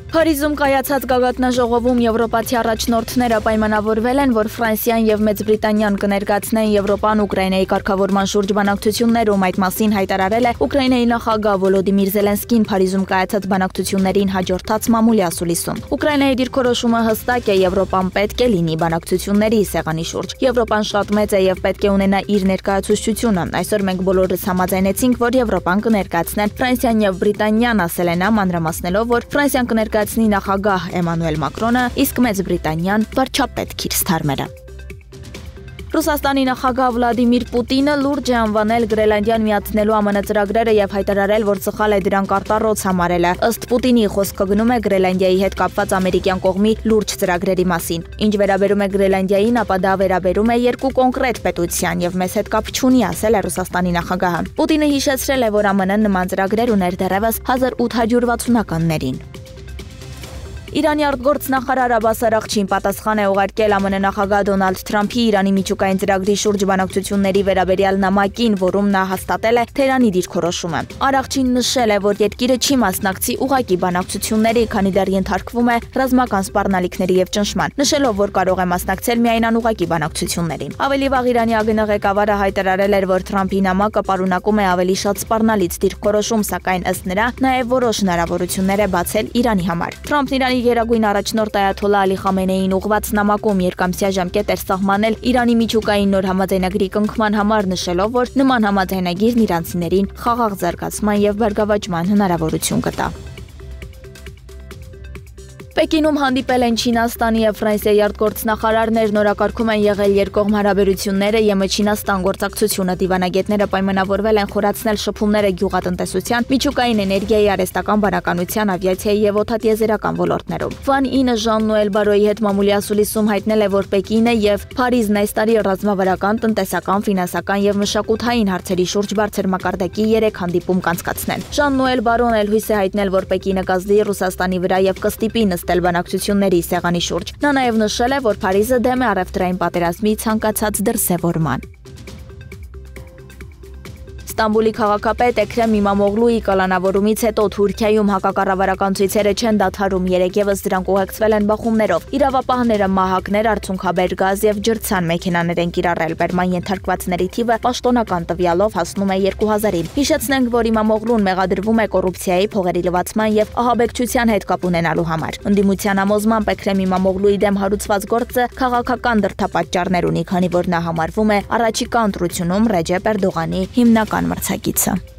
Փարիզում կայացած գագաթնաժողովում եվրոպացի առաջնորդները պայմանավորվել են, որ Ֆրանսիան եւ Մեծ Բրիտանիան կներկայացնեն Եվրոպան Ուկրաինայի կարգավորման շուրջ բանակցություններում, այդ մասին հայտարարել է Ուկրաինայի նախագահ Վոլոդիմիր Զելենսկին Փարիզում կայացած բանակցություններին հաջորդած մամուլի ասուլիսում։ Ուկրաինայի դիրքորոշումը հստակ է, Եվրոպան պետք է լինի բանակցությունների սեղանի շուրջ։ Եվրոպան շատ մեծ է եւ պետք է ունենա իր ներկայացուցչությունը։ Այսօր մենք բոլորս համաձայնեցինք, որ Եվրոպան կներկայացնեն Ֆրանսիան եւ Բրիտանիան, ասել է նա, մանրամասնելով, որ Ֆրանսիան կներկայացնի նախագահ Էմանուել Մակրոնը, իսկ Մեծ Բրիտանիան վարչապետ Քիր Սթարմերը։ Ռուսաստանի նախագահ Վլադիմիր Պուտինը լուրջ է անվանել Գրենլանդիան միացնելու ԱՄՆ ծրագրերը եւ հայտարարել, որ սխալ է դրանք արտառոց համարել է։ Ըստ Պուտինի խոսքը գնում է Գրենլանդիայի հետ կապված ամերիկյան կողմի լուրջ ծրագրերի մասին։ Ինչ վերաբերում է Գրենլանդիային, ապա դա վերաբերում է երկու կոնկրետ պետության եւ մեզ հետ կապ չունի, ասել է Ռուսաստանի նախագահը։ Պուտինը հիշեցրել է, որ ԱՄՆ-ն նման ծրագրեր ուներ դեռևս 1880-ականներին։ Իրանի արտգործնախարար Աբբաս Արաղչին պատասխան է ուղարկել ԱՄՆ նախագահ Դոնալդ Թրամփի Իրանի միջուկային ծրագրի շուրջ բանակցությունների վերաբերյալ նամակին, որում նա հաստատել է Թեհրանի դիրքորոշումը։ Արաղչին նշել է, որ երկիրը չի մասնակցի ուղղակի բանակցությունների, քանի դեռ ենթարկվում է ռազմական սպառնալիքների եւ ճնշման, նշելով, որ կարող է մասնակցել միայն անուղղակի բանակցություններին։ Ավելի վաղ Իրանի ԱԳՆ ղեկավարը հայտարարել էր, որ Թրամփի նամակը պարունակում է ավելի շատ սպառնալից դիրքորոշում, սակայն ըստ նրա նաեւ որոշ հնարավորություններ է բացել Իրանի համար։ Թրամփն Իրանի Գերագույն առաջնորդ Այաթոլլահ Ալի Խամենեիին ուղղված նամակում երկամսյա ժամկետ էր սահմանել Իրանի միջուկային նոր համաձայնագրի կնքման համար, նշելով, որ նման համաձայնագիրն իրանցիներին խաղաղ զարգացման եւ բարգավաճման հնարավորություն կտա։ Պեկինում հանդիպել են Չինաստանի եւ Ֆրանսիայի արտգործնախարարներ, նորակարգում են եղել երկկողմ հարաբերությունները, ԵՄ-Չինաստան գործակցությունը, դիվանագետները պայմանավորվել են խորացնել շփումները գյուղատնտեսության, միջուկային էներգիայի, արհեստական բանականության, ավիացիայի եւ օդատիեզերական ոլորտներում։ Վան Ինը Ժան-Նոել Բարոյի հետ մամուլի ասուլիսում հայտնել է, որ Պեկինը եւ Փարիզն այս տարի ռազմավարական, տնտեսական, ֆինանսական եւ մշակութային հարցերի շուրջ բարձր մակարդակի 3 հանդիպում կանցկացնեն։ Ժան-Նոել Բարոն էլ հույս է հայտնել, որ Պեկինը կազդի Ռուսաստանի վրա եւ կստիպի բանակցությունների սեղանի շուրջ։ Նա նաև նշել է, որ Փարիզը դեմ է առևտրային պատերազմի ցանկացած դրսևորման։ Ստամբուլի քաղաքապետ Էքրեմ Իմամօղլուի կալանավորումից հետո Թուրքիայում հակակառավարական ցույցերը չեն դադարում, երեկևս դրանք ուղեկցվել են բախումներով։ Իրավապահները մահակներ, արցունքաբեր գազ եւ ջրցան մեքենաներ են կիրառել։ Բերման ենթարկվածների թիվը պաշտոնական տվյալով հասնում է 2000-ին։ Հիշեցնենք, որ Իմամօղլուն մեղադրվում է կոռուպցիայի, փողերի լվացման եւ ահաբեկչության հետ կապ ունենալու համար։ Ընդդիմության համոզմամբ Էքրեմ Իմամօղլուի դեմ հարուցված գործը քաղաքական դրդապատճառներ ունի, քանի որ նա համարվում է առաջիկա ընտրությունում Ռեջեփ Էրդողանի հիմնական մրցակիցը։